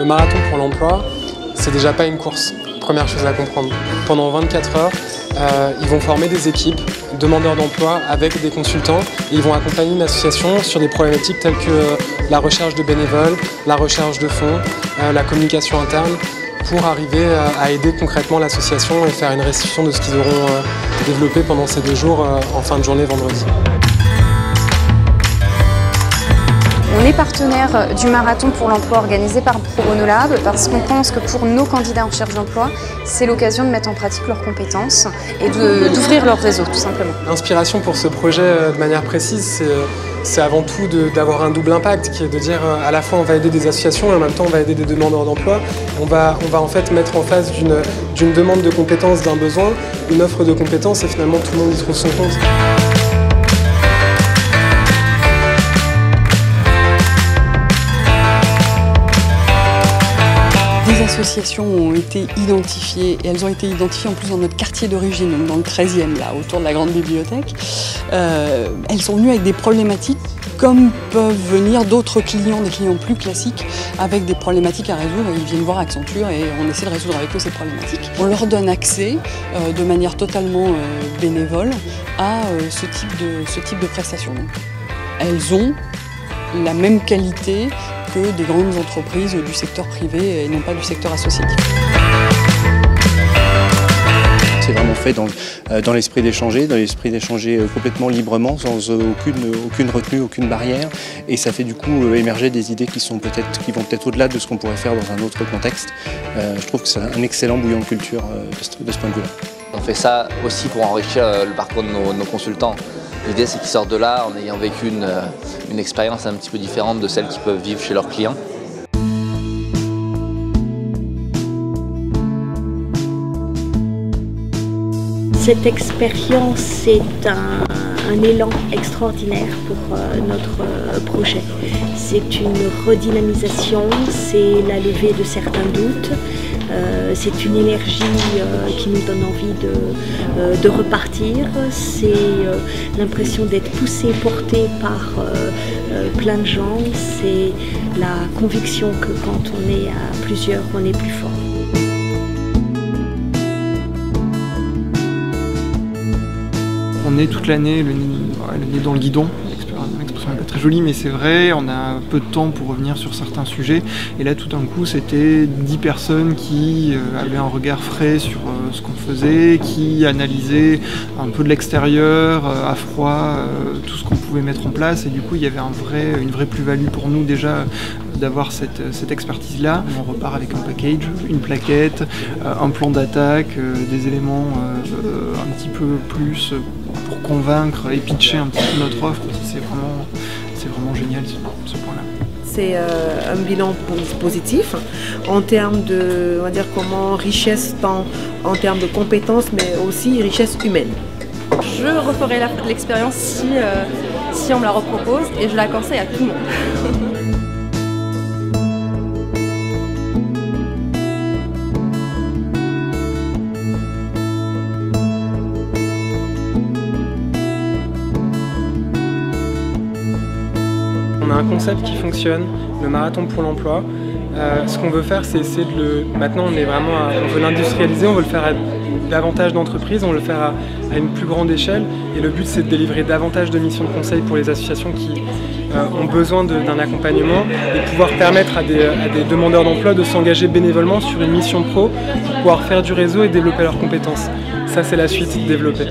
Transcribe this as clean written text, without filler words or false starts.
Le marathon pour l'emploi, c'est déjà pas une course, première chose à comprendre. Pendant 24 heures, ils vont former des équipes, demandeurs d'emploi avec des consultants, et ils vont accompagner une association sur des problématiques telles que la recherche de bénévoles, la recherche de fonds, la communication interne, pour arriver à aider concrètement l'association et faire une restitution de ce qu'ils auront développé pendant ces 2 jours en fin de journée vendredi. On est partenaire du marathon pour l'emploi organisé par Pro Bono Lab parce qu'on pense que pour nos candidats en recherche d'emploi, c'est l'occasion de mettre en pratique leurs compétences et d'ouvrir leur réseau tout simplement. L'inspiration pour ce projet de manière précise, c'est avant tout d'avoir un double impact, qui est de dire à la fois on va aider des associations et en même temps on va aider des demandeurs d'emploi. On va en fait mettre en face d'une demande de compétences, d'un besoin, une offre de compétences et finalement tout le monde y trouve son compte. Des associations ont été identifiées, et elles ont été identifiées en plus dans notre quartier d'origine, donc dans le 13e, là, autour de la grande bibliothèque. Elles sont venues avec des problématiques, comme peuvent venir d'autres clients, des clients plus classiques, avec des problématiques à résoudre. Ils viennent voir Accenture et on essaie de résoudre avec eux ces problématiques. On leur donne accès de manière totalement bénévole à ce type de prestations. Elles ont la même qualité que des grandes entreprises du secteur privé et non pas du secteur associatif. C'est vraiment fait dans l'esprit d'échanger, complètement librement, sans aucune retenue, aucune barrière. Et ça fait du coup émerger des idées qui vont peut-être au-delà de ce qu'on pourrait faire dans un autre contexte. Je trouve que c'est un excellent bouillon de culture de ce point de vue-là. On fait ça aussi pour enrichir le parcours de nos consultants. L'idée, c'est qu'ils sortent de là en ayant vécu une expérience un petit peu différente de celle qu'ils peuvent vivre chez leurs clients. Cette expérience, c'est un élan extraordinaire pour notre projet. C'est une redynamisation, c'est la levée de certains doutes, c'est une énergie qui nous donne envie de repartir, c'est l'impression d'être poussé, porté par plein de gens, c'est la conviction que quand on est à plusieurs, on est plus fort. On est toute l'année le nez dans le guidon. L'expression n'est pas très jolie, mais c'est vrai, on a peu de temps pour revenir sur certains sujets. Et là, tout d'un coup, c'était 10 personnes qui avaient un regard frais sur ce qu'on faisait, qui analysaient un peu de l'extérieur, à froid, tout ce qu'on pouvait mettre en place. Et du coup, il y avait une vraie plus-value pour nous déjà d'avoir cette expertise-là. On repart avec un package, une plaquette, un plan d'attaque, des éléments un petit peu plus pour convaincre et pitcher un petit peu notre offre. C'est vraiment génial ce point-là. C'est un bilan positif en termes de, on va dire comment, richesse tant en termes de compétences, mais aussi richesse humaine. Je referai l'expérience si on me la repropose et je la conseille à tout le monde. On a un concept qui fonctionne, le marathon pour l'emploi. Ce qu'on veut faire, c'est essayer maintenant, on veut l'industrialiser, on veut le faire à davantage d'entreprises, on veut le faire à une plus grande échelle. Et le but, c'est de délivrer davantage de missions de conseil pour les associations qui ont besoin d'un accompagnement et de pouvoir permettre à des demandeurs d'emploi de s'engager bénévolement sur une mission pro pour pouvoir faire du réseau et développer leurs compétences. Ça, c'est la suite, développer.